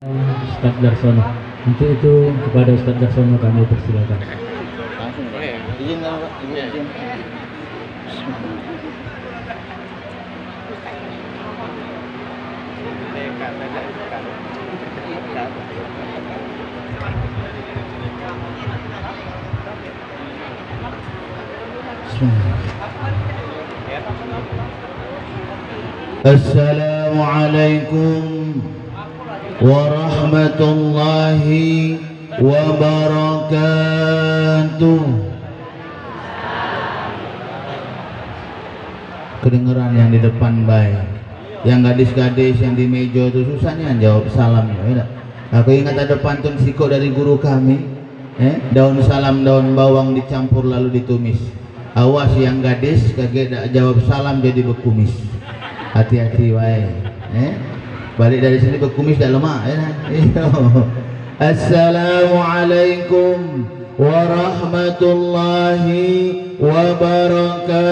Ustadz Darsono. Untuk itu kepada Ustadz Darsono kami persilakan. Langsung ya. Izin lah Pak, Ibu izin. Assalamualaikum warahmatullahi wabarakatuh. Kedengeran yang di depan baik. Yang gadis-gadis yang di meja itu susahnya jawab salam ya. Aku ingat ada pantun siko dari guru kami. Daun salam daun bawang dicampur lalu ditumis. Awas yang gadis kagak jawab salam jadi bekumis. Hati-hati wae. Balik dari sini bekumis dah lemak ya. Assalamualaikum warahmatullahi wabarakatuh.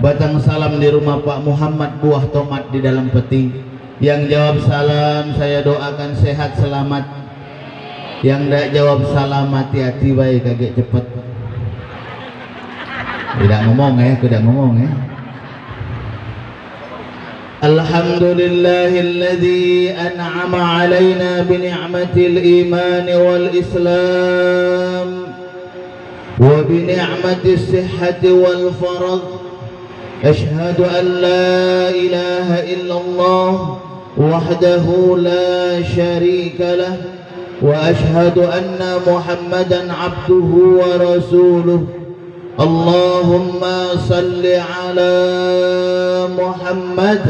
Batang salam di rumah Pak Muhammad, buah tomat di dalam peti. Yang jawab salam saya doakan sehat selamat. Yang tidak jawab salam hati-hati baik kagak cepet. Tidak ngomong tidak ngomong Alhamdulillahilladzi an'ama alaina bi ni'matil iman wal islam wa bi ni'matis sihhati wal farad. Ashhadu an la ilaha illallah wahdahu la syarika lah wa ashhadu anna Muhammadan abduhu wa rasuluh. Allahumma salli ala Muhammad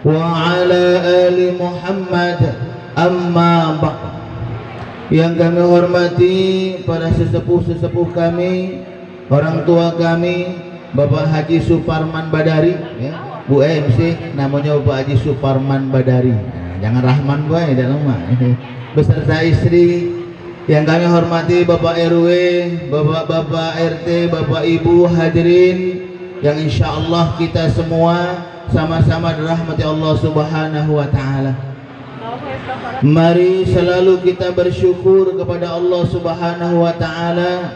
wa ala ali Muhammad. Amma ba'd. Yang kami hormati para sesepuh-sesepuh kami, orang tua kami, Bapak Haji Suparman Badari ya. Bu MC namanya Bapak Haji Suparman Badari. Jangan Rahman boy dalam mah. Beserta istri. Yang kami hormati Bapak RW, Bapak-bapak RT, Bapak Ibu hadirin yang insya Allah kita semua sama-sama dirahmati Allah Subhanahu wa Ta'ala. Mari selalu kita bersyukur kepada Allah Subhanahu wa Ta'ala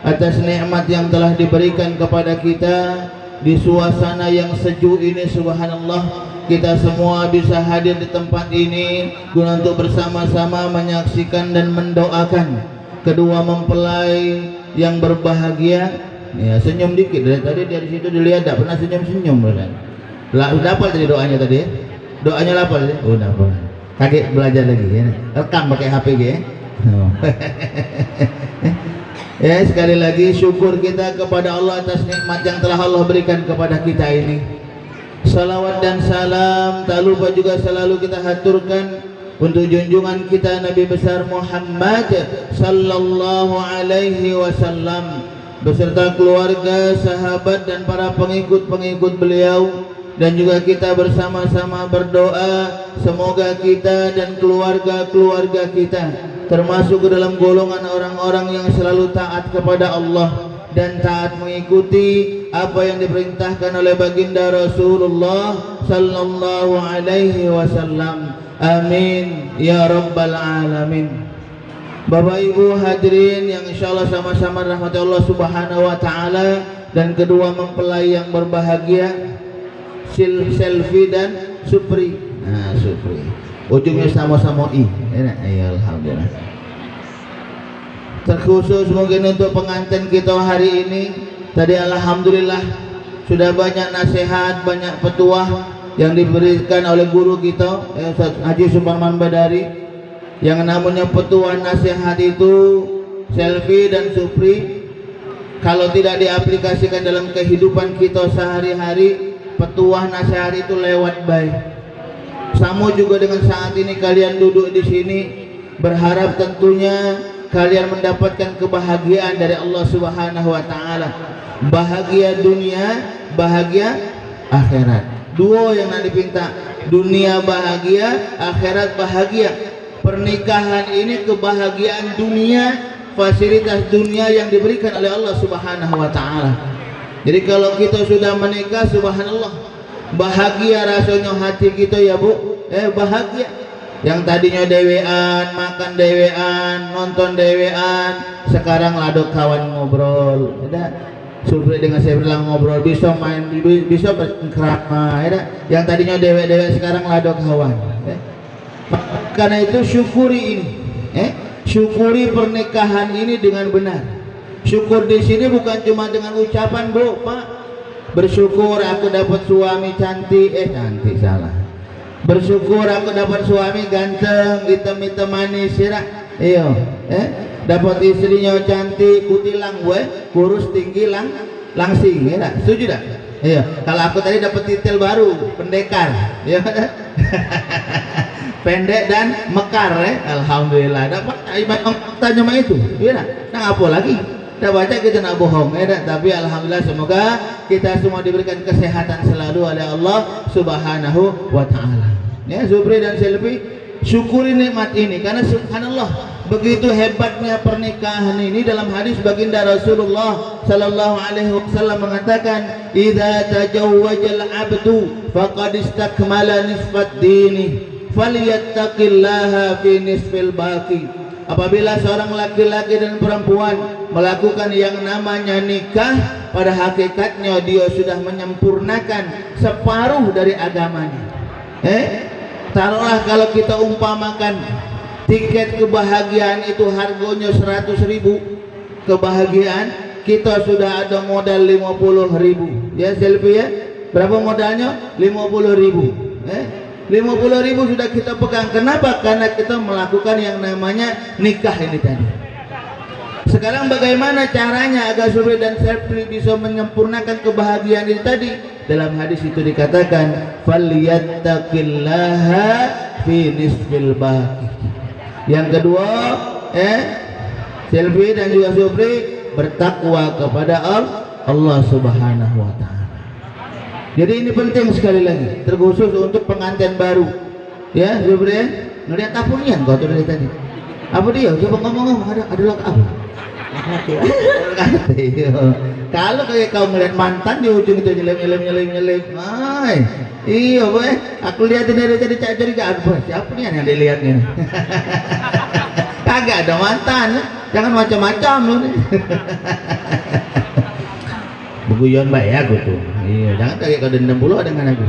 atas nikmat yang telah diberikan kepada kita di suasana yang sejuk ini. Subhanallah, kita semua bisa hadir di tempat ini guna untuk bersama-sama menyaksikan dan mendoakan kedua mempelai yang berbahagia. Ya, senyum dikit dari tadi dari situ dilihat tak pernah senyum-senyum kan. Udah apa tadi doanya tadi? Doanya apa tadi? Udah apa? Kakek belajar lagi ya. Rekam pakai HP ya. Ya, sekali lagi syukur kita kepada Allah atas nikmat yang telah Allah berikan kepada kita ini. Salawat dan salam tak lupa juga selalu kita haturkan untuk junjungan kita Nabi besar Muhammad sallallahu alaihi wasallam beserta keluarga, sahabat dan para pengikut-pengikut beliau, dan juga kita bersama-sama berdoa semoga kita dan keluarga-keluarga kita termasuk ke dalam golongan orang-orang yang selalu taat kepada Allah dan taat mengikuti apa yang diperintahkan oleh baginda Rasulullah sallallahu alaihi wasallam. Amin ya rabbal alamin. Bapak Ibu hadirin yang insyaallah sama-sama rahmat Allah Subhanahu wa Ta'ala, dan kedua mempelai yang berbahagia Selfie dan Supri. Nah, Supri ujungnya sama-sama I. Enak ya, alhamdulillah. Terkhusus mungkin untuk pengantin kita hari ini, tadi alhamdulillah sudah banyak nasihat, banyak petuah yang diberikan oleh guru kita Ustaz Haji Suparman Badari. Yang namanya petuah nasihat itu Selfie dan Supri, kalau tidak diaplikasikan dalam kehidupan kita sehari-hari, petuah nasihat itu lewat baik. Sama juga dengan saat ini kalian duduk di sini, berharap tentunya kalian mendapatkan kebahagiaan dari Allah Subhanahu wa Ta'ala. Bahagia dunia, bahagia akhirat. Dua yang nanti pinta, dunia bahagia, akhirat bahagia. Pernikahan ini kebahagiaan dunia, fasilitas dunia yang diberikan oleh Allah Subhanahu wa Ta'ala. Jadi kalau kita sudah menikah, subhanallah, bahagia rasanya hati kita ya Bu. Bahagia. Yang tadinya dewean, makan dewean, nonton dewean, sekarang ladok kawan ngobrol. Supri dengan saya bilang ngobrol, bisa main, bisa berkerama. Yang tadinya dewe-dewe sekarang ladok kawan. Karena itu syukuri ini. Syukuri pernikahan ini dengan benar. Syukur di sini bukan cuma dengan ucapan, Bu, Pak. Bersyukur aku dapat suami cantik, cantik salah. Bersyukur aku dapat suami ganteng, hitam-hitam manis, ya. Iya, dapat istrinya cantik, kutilang gue, kurus tinggi langsing, ya. Setuju tak? Iya. Kalau aku tadi dapat titel baru, pendekar, ya. Pendek dan mekar, alhamdulillah. Dapat tanya mah itu, ya. Nah apa lagi? Kita baca kita nak bohong, tapi alhamdulillah semoga kita semua diberikan kesehatan selalu oleh Allah Subhanahu wa Ta'ala. Ya, Supri dan Selvi, syukuri nikmat ini karena subhanallah begitu hebatnya pernikahan ini. Dalam hadis baginda Rasulullah sallallahu alaihi wasallam mengatakan, "Idza tajawwajal 'abdu faqad istakmala nisfad dini, falyattaqillaha fi nisfil baqi." Apabila seorang laki-laki dan perempuan melakukan yang namanya nikah, pada hakikatnya dia sudah menyempurnakan separuh dari agamanya. Taruhlah kalau kita umpamakan tiket kebahagiaan itu harganya 100.000, kebahagiaan kita sudah ada modal 50.000. Ya Selvi ya, berapa modalnya? 50.000. 50.000 sudah kita pegang. Kenapa? Karena kita melakukan yang namanya nikah ini tadi. Sekarang bagaimana caranya agar Supri dan Selvi bisa menyempurnakan kebahagiaan ini tadi? Dalam hadis itu dikatakan, "Falyattaqillaha fi nisfil baqi." Yang kedua, Selvi dan juga Supri bertakwa kepada Allah Subhanahu wa Ta'ala. Jadi ini penting sekali lagi, terkhusus untuk pengantin baru. Ya, Supri ya. Ngelihat apunian kau tuh dari tadi. Apa dia? Coba ngomong-ngomong, ada lak apa? Kalau kayak kau ngeliat mantan di ujung itu nyelip. Iya boy, aku lihatin dari tadi cari apa? Siapa nih yang dilihatnya? Kagak ada mantan, jangan macam-macam loh. Beguyon baik ya aku tuh. Iya, jangan kayak kau dendam puluh dengan aku.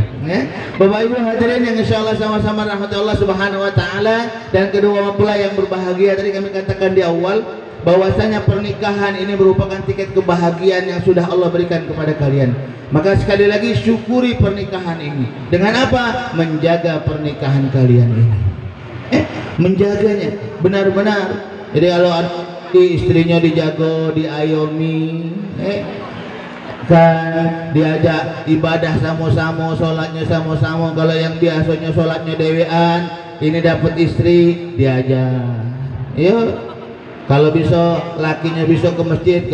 Bapak Ibu hadirin yang insyaallah sama-sama rahmat Allah Subhanahu wa Ta'ala, dan kedua mempelai yang berbahagia. Tadi kami katakan di awal bahwasanya pernikahan ini merupakan tiket kebahagiaan yang sudah Allah berikan kepada kalian. Maka sekali lagi syukuri pernikahan ini. Dengan apa? Menjaga pernikahan kalian ini. Menjaganya benar-benar. Jadi kalau istrinya dijaga, diayomi, kan diajak ibadah sama-sama, sholatnya sama-sama. Kalau yang biasanya sholatnya dewean, ini dapat istri diajak. Yuk. Kalau bisa lakinya bisa ke masjid,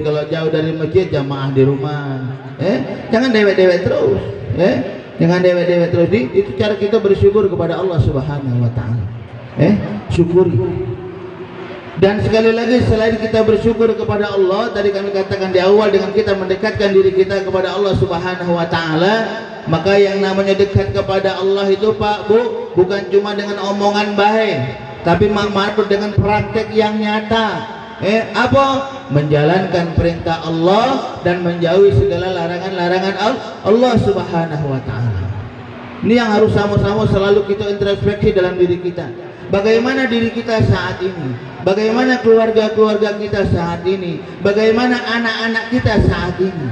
kalau jauh dari masjid jamaah di rumah. Jangan dewek-dewek terus. Jangan dewek-dewek terus. Itu cara kita bersyukur kepada Allah Subhanahu wa Ta'ala. Syukuri. Dan sekali lagi selain kita bersyukur kepada Allah, tadi kami katakan di awal, dengan kita mendekatkan diri kita kepada Allah Subhanahu wa Ta'ala, maka yang namanya dekat kepada Allah itu Pak Bu, bukan cuma dengan omongan baik, tapi manfaat dengan praktek yang nyata. Apa? Menjalankan perintah Allah dan menjauhi segala larangan-larangan Allah Subhanahu wa Ta'ala. Ini yang harus sama-sama selalu kita introspeksi dalam diri kita. Bagaimana diri kita saat ini? Bagaimana keluarga-keluarga kita saat ini? Bagaimana anak-anak kita saat ini?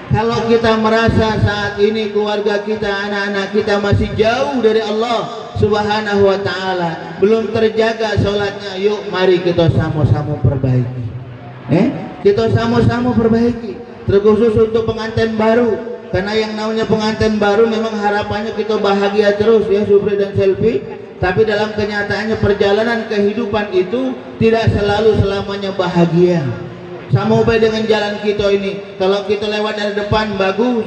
Kalau kita merasa saat ini keluarga kita, anak-anak kita masih jauh dari Allah Subhanahu wa Ta'ala, belum terjaga sholatnya, yuk mari kita sama-sama perbaiki. Kita sama-sama perbaiki, terkhusus untuk pengantin baru. Karena yang namanya pengantin baru memang harapannya kita bahagia terus ya Supri dan Selvi. Tapi dalam kenyataannya perjalanan kehidupan itu tidak selalu selamanya bahagia. Sama upaya dengan jalan kita ini, kalau kita lewat dari depan bagus,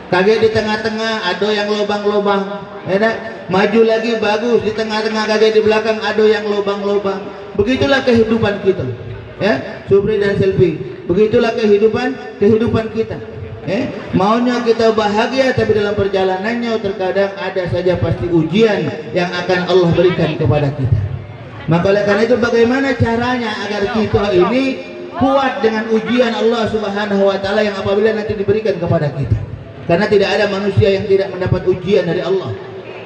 kaget di tengah-tengah ada yang lubang-lubang, maju lagi bagus, di tengah-tengah kaget di belakang ada yang lubang-lubang. Begitulah kehidupan kita. ya, Supri dan Selfie. Begitulah kehidupan kita. Maunya kita bahagia, tapi dalam perjalanannya terkadang ada saja pasti ujian yang akan Allah berikan kepada kita. Maka oleh karena itu bagaimana caranya agar kita ini kuat dengan ujian Allah Subhanahu wa taala yang apabila nanti diberikan kepada kita. Karena tidak ada manusia yang tidak mendapat ujian dari Allah.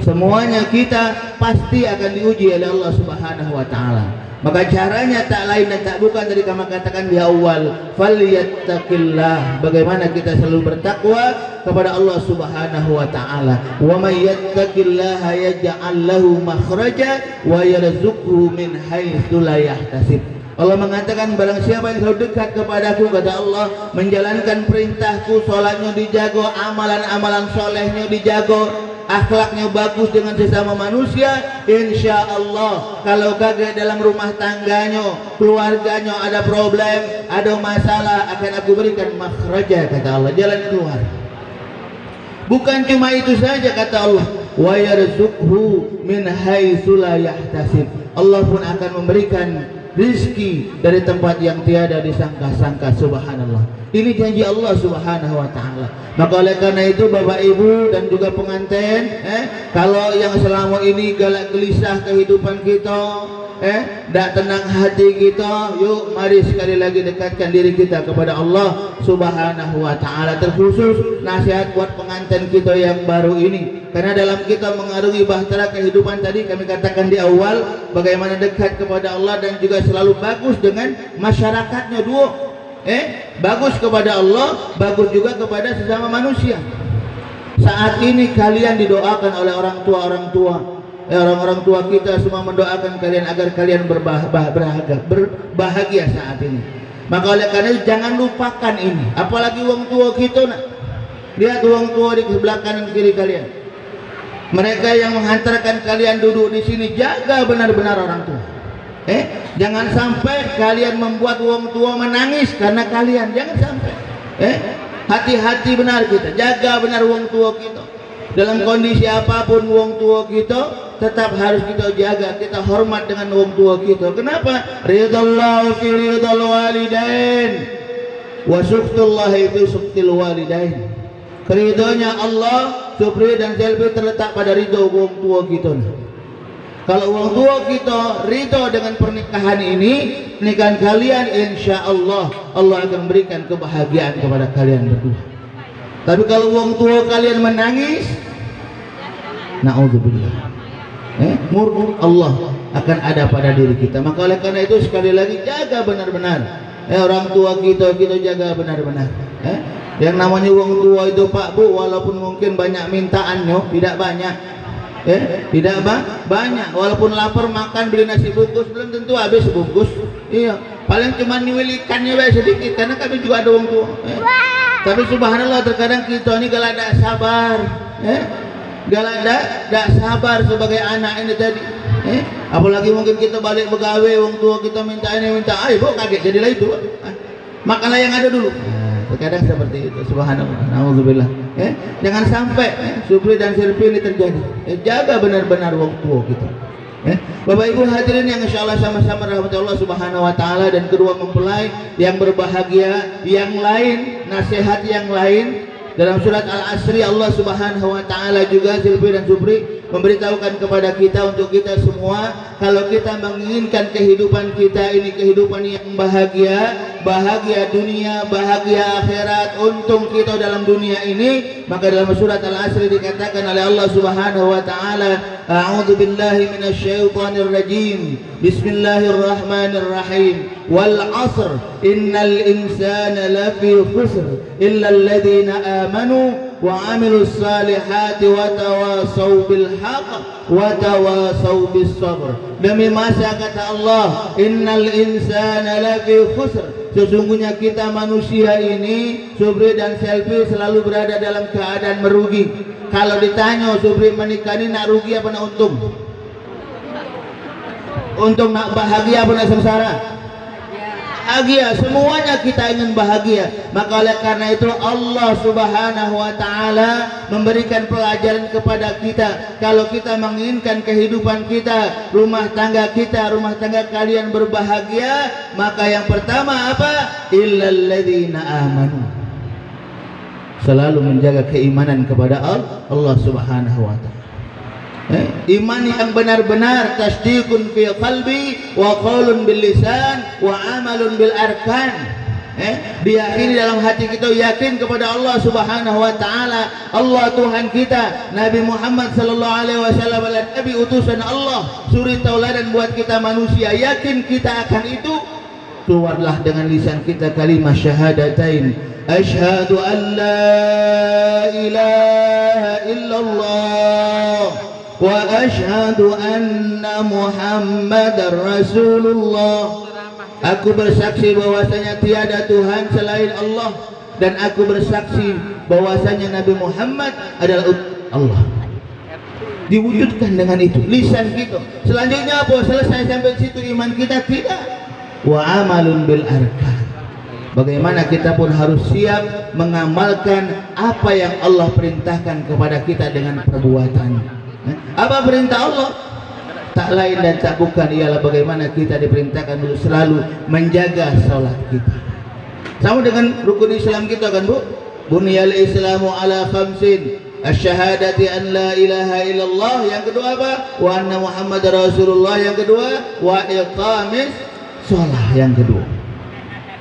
Semuanya kita pasti akan diuji oleh Allah Subhanahu wa taala. Maka caranya tak lain dan tak bukan dari kami katakan di awal, falyattaqillah. Bagaimana kita selalu bertakwa kepada Allah Subhanahu wa taala. Wa may yattaqillaha yaj'al lahu makhraja wa yarzuqhu min haitsu la yahtasib. Allah mengatakan barang siapa yang selalu dekat kepadaku, kata Allah, menjalankan perintahku, sholatnya dijago, amalan-amalan solehnya dijago, akhlaknya bagus dengan sesama manusia, insya Allah kalau kaget dalam rumah tangganya, keluarganya ada problem, ada masalah, akan aku berikan makhraja, kata Allah, jalan keluar. Bukan cuma itu saja, kata Allah, wa yarzuqhu min haitsu la yahtasib. Allah pun akan memberikan rizki dari tempat yang tiada disangka-sangka. Subhanallah, ini janji Allah Subhanahu wa taala. Maka oleh karena itu Bapak Ibu dan juga pengantin, kalau yang selama ini galak gelisah kehidupan kita, tak tenang hati kita, yuk mari sekali lagi dekatkan diri kita kepada Allah Subhanahu wa taala. Terkhusus nasihat buat pengantin kita yang baru ini. Karena dalam kita mengarungi bahtera kehidupan tadi kami katakan di awal, bagaimana dekat kepada Allah dan juga selalu bagus dengan masyarakatnya dua. Bagus kepada Allah, bagus juga kepada sesama manusia. Saat ini kalian didoakan oleh orang tua, orang-orang tua kita semua mendoakan kalian agar kalian berbahagia saat ini. Maka oleh karena itu jangan lupakan ini. Apalagi orang tua kita, lihat orang tua di sebelah kanan kiri kalian. Mereka yang menghantarkan kalian duduk di sini, jaga benar-benar orang tua. Jangan sampai kalian membuat orang tua menangis karena kalian, jangan sampai. Hati-hati benar kita, jaga benar orang tua kita. Dalam kondisi apapun orang tua kita tetap harus kita jaga, kita hormat dengan orang tua kita. Kenapa? Ridallahu fi ridal walidain wa sukhtullahi fi sukhtil walidain. Ridhonya Allah, Supri dan Selfie terletak pada ridho orang tua kita. Kalau orang tua kita ridho dengan pernikahan ini, pernikahan kalian, insya Allah Allah akan berikan kebahagiaan kepada kalian berdua. Tapi kalau orang tua kalian menangis, na'udzubillah, murka Allah akan ada pada diri kita. Maka oleh karena itu sekali lagi jaga benar-benar orang tua kita jaga benar-benar. Yang namanya orang tua itu Pak Bu, walaupun mungkin banyak mintaannya, tidak banyak, tidak banyak. Walaupun lapar makan beli nasi bungkus belum tentu habis bungkus. Iya, paling cuma niwil ikannya sedikit, karena kami juga ada orang tua. Tapi subhanallah terkadang kita ini galak tidak sabar, galak tidak sabar sebagai anak ini tadi. Apalagi mungkin kita balik begawe, orang tua kita minta ini minta, ayo kaget jadilah itu. Makanlah yang ada dulu. Terkadang seperti itu, subhanallah, na'udzubillah. Jangan sampai Supri dan Selfie ini terjadi. Jaga benar-benar orang tua kita. Bapak Ibu hadirin yang insyaallah sama-sama rahmat Allah Subhanahu wa taala, dan kedua mempelai yang berbahagia, yang lain, nasihat yang lain dalam surat Al-Asri, Allah Subhanahu wa taala juga Selfie dan Supri memberitahukan kepada kita, untuk kita semua, kalau kita menginginkan kehidupan kita ini kehidupan yang bahagia, bahagia dunia, bahagia akhirat, untung kita dalam dunia ini, maka dalam surat Al-Asri dikatakan oleh Allah Subhanahu wa taala, a'udzu billahi minasyaitonir rajim, bismillahirrahmanirrahim, wal 'asr innal insana lafi khusr illa alladziina amanu wa 'amilus salihati wa tawasaw bil haqq wa tawasaw bis sabr. Demi masa, kata Allah, innal insana lafi khusr, sesungguhnya kita manusia ini, Supri dan Selfie, selalu berada dalam keadaan merugi. Kalau ditanya Supri menikah ini nak rugi apa nak untung? Untung, nak bahagia apa nak sengsara? bahagia, semuanya kita ingin bahagia. Maka oleh karena itu Allah Subhanahu wa taala memberikan pelajaran kepada kita. Kalau kita menginginkan kehidupan kita, rumah tangga kalian berbahagia, maka yang pertama apa? Illal ladzina amanu. Selalu menjaga keimanan kepada Allah Subhanahu wa taala. Iman yang benar-benar, tasdiqun fi qalbi wa qaulun bil lisan wa amalun bil arkan. Diyakini dalam hati kita, yakin kepada Allah Subhanahu wa taala, Allah Tuhan kita, Nabi Muhammad sallallahu alaihi wasallam adalah nabi utusan Allah, suri tauladan buat kita manusia. Yakin kita akan itu, keluarlah dengan lisan kita kalimat syahadatain, asyhadu an la ilaha illallah wa asyhadu anna Muhammadar Rasulullah. Aku bersaksi bahwasanya tiada Tuhan selain Allah, dan aku bersaksi bahwasanya Nabi Muhammad adalah Allah. Diwujudkan dengan itu lisan kita. Selanjutnya apa? Selesai sampai situ iman kita? Tidak. Wa amalun bil arkan. Bagaimana kita pun harus siap mengamalkan apa yang Allah perintahkan kepada kita dengan perbuatan. Apa perintah Allah? Tak lain dan tak bukan ialah bagaimana kita diperintahkan untuk selalu menjaga salat kita. Sama dengan rukun Islam kita kan, Bu? Buniyal Islamu ala khamsin, asyhadati an la ilaha illallah. Yang kedua apa? Wa anna Muhammadar Rasulullah. Yang kedua wa iqamis shalah. Yang kedua.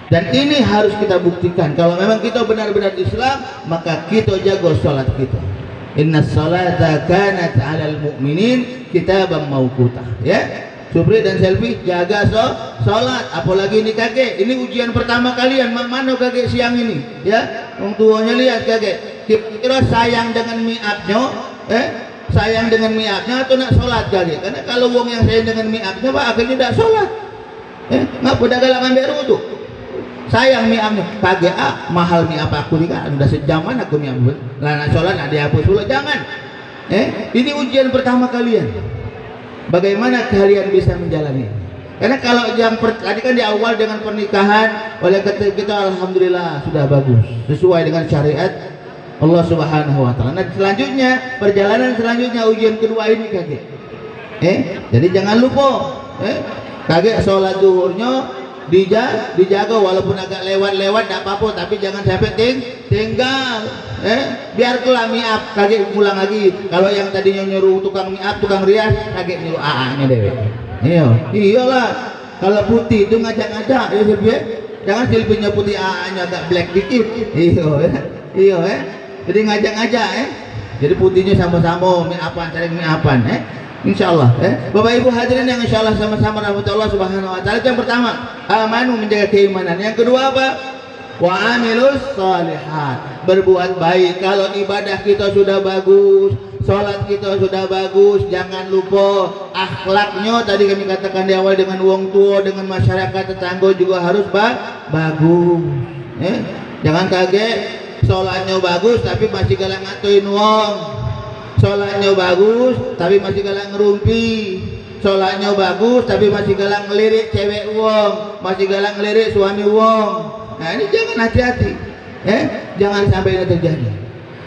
Dan ini harus kita buktikan. Kalau memang kita benar-benar Islam, maka kita jaga salat kita. Inna salata kanat 'alal mu'minin kitaban mauqutah. Ya, Supri dan Selvi jaga salat. Apalagi ini kakek, ini ujian pertama kalian. Mana kakek siang ini? Ya, orang tuanya lihat kakek. Kira sayang dengan mi'abnya, sayang dengan mi'abnya atau nak salat kakek? Karena kalau wong yang sayang dengan mi'abnya, Pak, akhirnya tidak salat. Ngapa dah galangan beru tu? Sayang mi'abnya, kagak mahal mi'ab aku ni kan, sudah sejaman aku mi'ab lah nak sholat nak dihapus pula, jangan. Ini ujian pertama kalian, bagaimana kalian bisa menjalani. Karena kalau yang tadi kan di awal dengan pernikahan, oleh kita alhamdulillah sudah bagus, sesuai dengan syariat Allah Subhanahu wa taala. Nah selanjutnya, perjalanan selanjutnya, ujian kedua ini kakek. Jadi jangan lupa, kakek sholat zuhurnya dijaga walaupun agak lewat tidak apa-apa, tapi jangan sampai tinggal. Biar kelah mi'ab kakek pulang lagi. Kalau yang tadinya nyuruh tukang mi'ab, tukang rias, kakek nyuruh AA-nya deh. Iyalah, kalau putih itu ngajak-ngajak ya Silvi. Jangan Silvinya putih, AA-nya agak black dikit. Jadi ngajak-ngajak Jadi putihnya sama-sama mi'apan, saling mi'apan insyaallah. Bapak Ibu hadirin yang insyaallah sama-sama rahmatullah subhanahu wa ta'ala. Yang pertama, amanu, menjaga keimanan. Yang kedua apa? Wa amilus shalihat, berbuat baik. Kalau ibadah kita sudah bagus, sholat kita sudah bagus, jangan lupa akhlaknya tadi kami katakan di awal, dengan wong tua, dengan masyarakat tetangga juga harus bagus. Jangan kaget sholatnya bagus tapi masih galak ngatuin wong. Sholatnya bagus tapi masih galak ngerumpi. Sholatnya bagus tapi masih galak ngelirik cewek wong, masih galak ngelirik suami wong. Nah ini jangan, hati-hati, jangan sampai ini terjadi.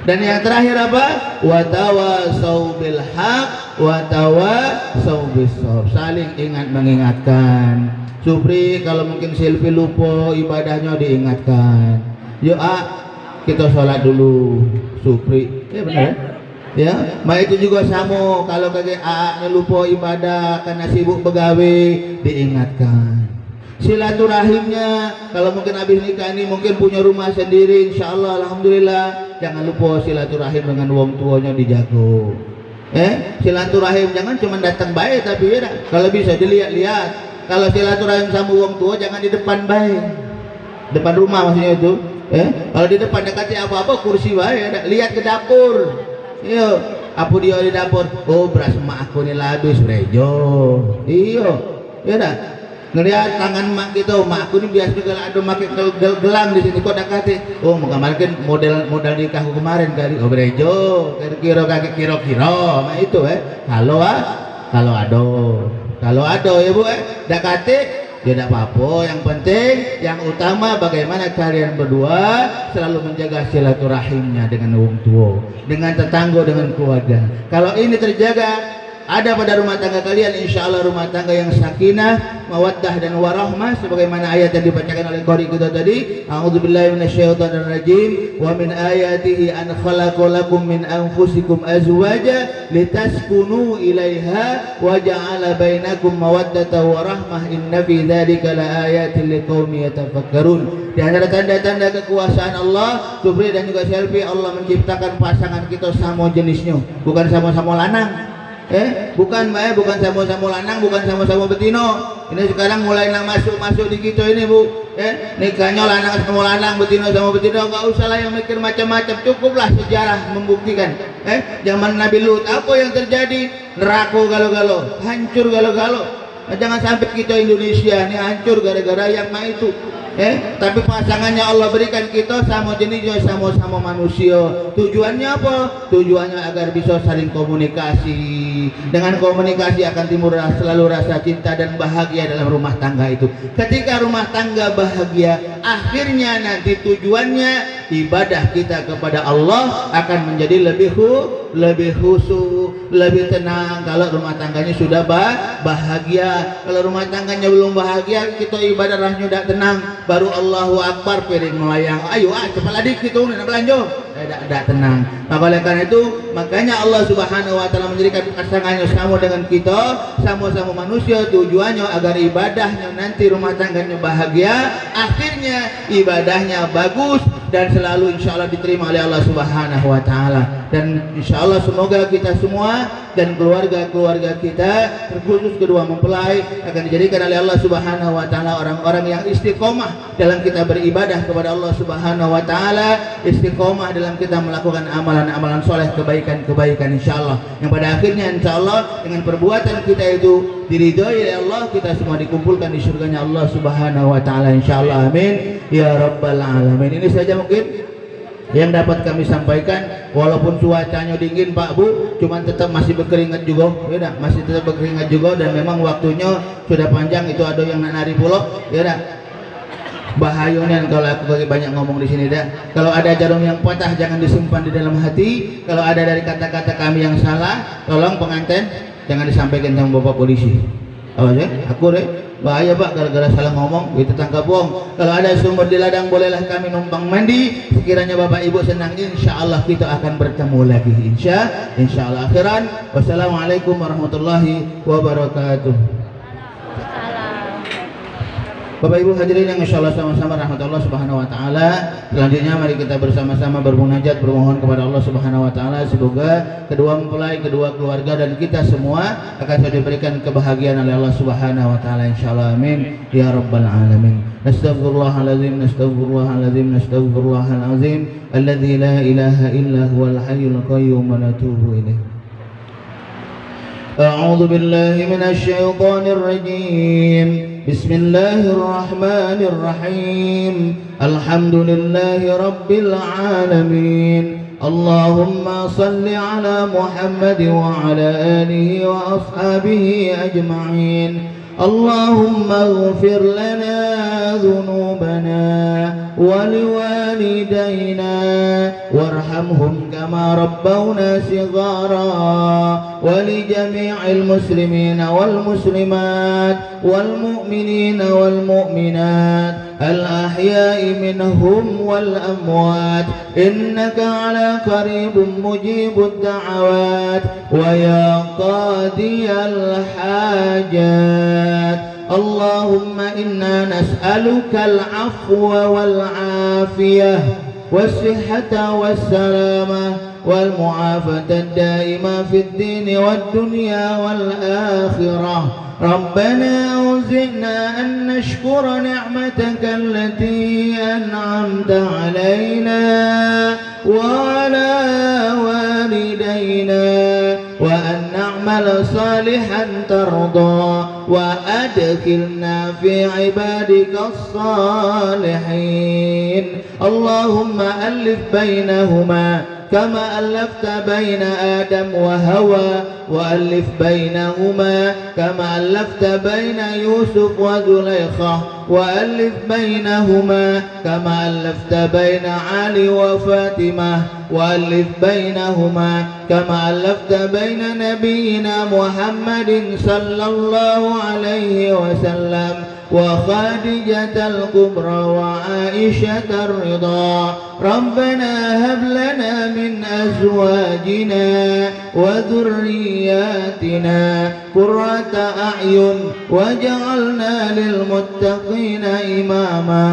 Dan yang terakhir apa? Watawasau bil haq, watawasau bis sabr, saling ingat mengingatkan. Supri kalau mungkin Silvi lupa ibadahnya diingatkan. Yuk kita sholat dulu Supri, benar ya, itu juga sama. Kalau kakek A lupa ibadah karena sibuk begawe, diingatkan. Silaturahimnya, kalau mungkin habis nikah ini mungkin punya rumah sendiri, insyaallah alhamdulillah, jangan lupa silaturahim dengan wong tuanya dijago. Silaturahim jangan cuma datang baik, tapi ya kalau bisa dilihat-lihat. Kalau silaturahim sama wong tua jangan di depan baik, depan rumah maksudnya itu. Kalau di depan dekati apa-apa kursi baik, lihat ke dapur. Iyo, apa dia di dapur? Oh, beras emak aku ini habis, Rejo. Iyo, ya dah. Ngelihat tangan mak gitu, mak aku ini biasa juga ada pakai gelang di sini kok dekati. Oh, mau kemarin model nikahku kemarin kali. Oh, Rejo, kira-kira. Nah itu kalau ada ya Bu, dekati Ya tidak apa-apa, yang penting, yang utama bagaimana kalian berdua selalu menjaga silaturahimnya dengan orang tua, dengan tetangga, dengan keluarga. Kalau ini terjaga, ada pada rumah tangga kalian, insya Allah rumah tangga yang sakinah, mawaddah dan warahmah, sebagaimana ayat yang dibacakan oleh qari kita tadi. A'udzubillahi minasyaitonirrajim. Wa min ayatihi an khalaqalakum min anfusikum azwaja litaskunu ilaiha wa ja'ala bainakum mawaddatan wa rahmah inna fi dzalika laayatin liqaumin yatafakkarun. Di antara tanda-tanda kekuasaan Allah, Subri dan juga Selvi, Allah menciptakan pasangan kita sama jenisnya, bukan sama-sama lanang. Bukan mbak, bukan sama-sama lanang, bukan sama-sama betino. Ini sekarang mulai masuk di kita ini bu. Nikahnya lanang sama lanang, betino sama betino. Nggak usah lah yang mikir macam-macam. Cukuplah sejarah membuktikan. Zaman Nabi Lut apa yang terjadi? Neraka galo-galo, hancur galo-galo. Nah, jangan sampai kita Indonesia ini hancur gara-gara yang mah itu. Tapi pasangannya Allah berikan kita sama jenisnya, sama-sama manusia. Tujuannya apa? Tujuannya agar bisa saling komunikasi. Dengan komunikasi akan timbul selalu rasa cinta dan bahagia dalam rumah tangga itu. Ketika rumah tangga bahagia, akhirnya nanti tujuannya ibadah kita kepada Allah akan menjadi lebih khusyuk, lebih tenang. Kalau rumah tangganya sudah bahagia. Kalau rumah tangganya belum bahagia, kita ibadah rahnya tidak tenang. Baru Allahu Akbar piring melayang, ayo cepat adik gitu nak belanja, tidak tenang. Maka oleh karena itu, makanya Allah Subhanahu Wa Taala menjadikan pasangannya sama dengan kita, sama-sama manusia. Tujuannya agar ibadahnya nanti rumah tangganya bahagia, akhirnya ibadahnya bagus dan selalu insya Allah diterima oleh Allah Subhanahu Wa Taala. Dan insya Allah semoga kita semua dan keluarga-keluarga kita, terkhusus kedua mempelai, akan dijadikan oleh Allah Subhanahu Wa Taala orang-orang yang istiqomah dalam kita beribadah kepada Allah Subhanahu Wa Taala, istiqomah dalam kita melakukan amalan-amalan soleh, kebaikan-kebaikan insyaallah, yang pada akhirnya insyaallah dengan perbuatan kita itu diridhoi oleh Allah, kita semua dikumpulkan di surganya Allah Subhanahu Wa Taala insyaallah, amin ya rabbal alamin. Ini saja mungkin yang dapat kami sampaikan. Walaupun cuacanya dingin Pak Bu, cuman tetap masih berkeringat juga, ya masih tetap berkeringat juga, dan memang waktunya sudah panjang. Itu ada yang nak nari pulau, ya dah. Bahayanya kalau aku banyak ngomong di sini dah. Kalau ada jarum yang patah jangan disimpan di dalam hati. Kalau ada dari kata-kata kami yang salah, tolong pengantin jangan disampaikan sama bapak polisi. Awas ya, aku deh. Bahaya Pak, gara-gara salah ngomong itu tangkap bohong. Kalau ada sumur di ladang, bolehlah kami numpang mandi. Sekiranya Bapak Ibu senang, insya Allah kita akan bertemu lagi, insya Allah akhiran. Wassalamualaikum warahmatullahi wabarakatuh. Bapak Ibu hadirin yang insya Allah sama-sama rahmatullah Subhanahu Wa Taala. Selanjutnya mari kita bersama-sama bermunajat, bermohon kepada Allah Subhanahu Wa Taala, semoga kedua mempelai, kedua keluarga dan kita semua akan diberikan kebahagiaan oleh Allah Subhanahu Wa Taala insyaallah, amin ya rabbal alamin. Nastaghfirullahaladzim, nastaghfirullahaladzim, nastaghfirullahaladzim, alladzi la ilaha illa huwal hayyul qayyum wa natubu ilaih. A'udzu billahi minasy syaithanir rajim. Bismillahirrahmanirrahim. Alhamdulillahi rabbil alamin. Allahumma salli ala Muhammad wa ala alihi wa ashabihi ajma'in. Allahumma ighfir lana dhunubana wa liwalidayna warhamhum kama rabbawna shighara wa li jami'il muslimina wal muslimat wal mu'minina wal mu'minat al ahya'i minhum wal amwat innaka ala qaribun mujibud da'awat wa ya qadiyal hajat. اللهم إنا نسألك العفو والعافية والصحة والسلامة والمعافاة الدائمة في الدين والدنيا والآخرة. ربنا أوزعنا أن نشكر نعمتك التي أنعمت علينا وعلى والدينا وأن نعمل صالحا ترضى وأدخلنا في عبادك الصالحين. اللهم ألف بينهما كما ألفت بين آدم وهوى وألف بينهما كما ألفت بين يوسف وزليخة وألف بينهما كما ألفت بين علي وفاطمة وألف بينهما كما ألفت بين نبينا محمد صلى الله عليه وسلم وخادجة الكبرى وعائشة الرضا. ربنا هب لنا من أزواجنا وذرياتنا قرة أعين واجعلنا للمتقين إماما.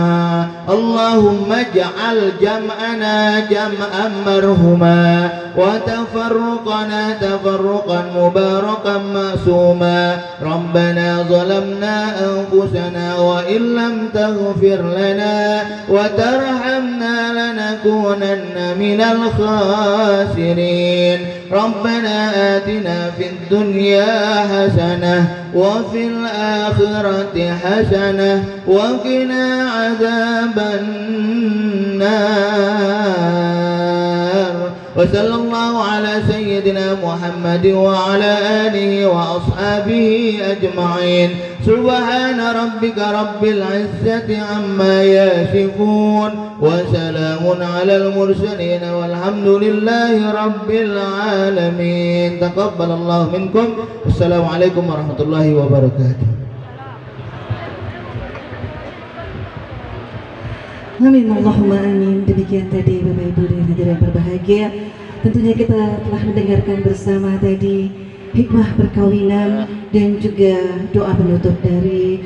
اللهم اجعل جمعنا جمعا مرحوما وتفرقنا تفرقا مباركا معصوما. ربنا ظلمنا أنفسنا وإن لم تغفر لنا وترحمنا لنكونن من الخاسرين. ربنا آتنا في الدنيا حسنة وفي الآخرة حسنة وقنا عذاب النار. وصلى الله على سيدنا محمد وعلى آله وأصحابه أجمعين. سبحان ربك رب العزة عما يصفون وسلام على المرسلين والحمد لله رب العالمين. تقبل الله منكم. السلام عليكم ورحمة الله وبركاته. Amin, Allahumma amin. Demikian tadi Bapak Ibu dan hadirin berbahagia, tentunya kita telah mendengarkan bersama tadi hikmah perkawinan dan juga doa penutup dari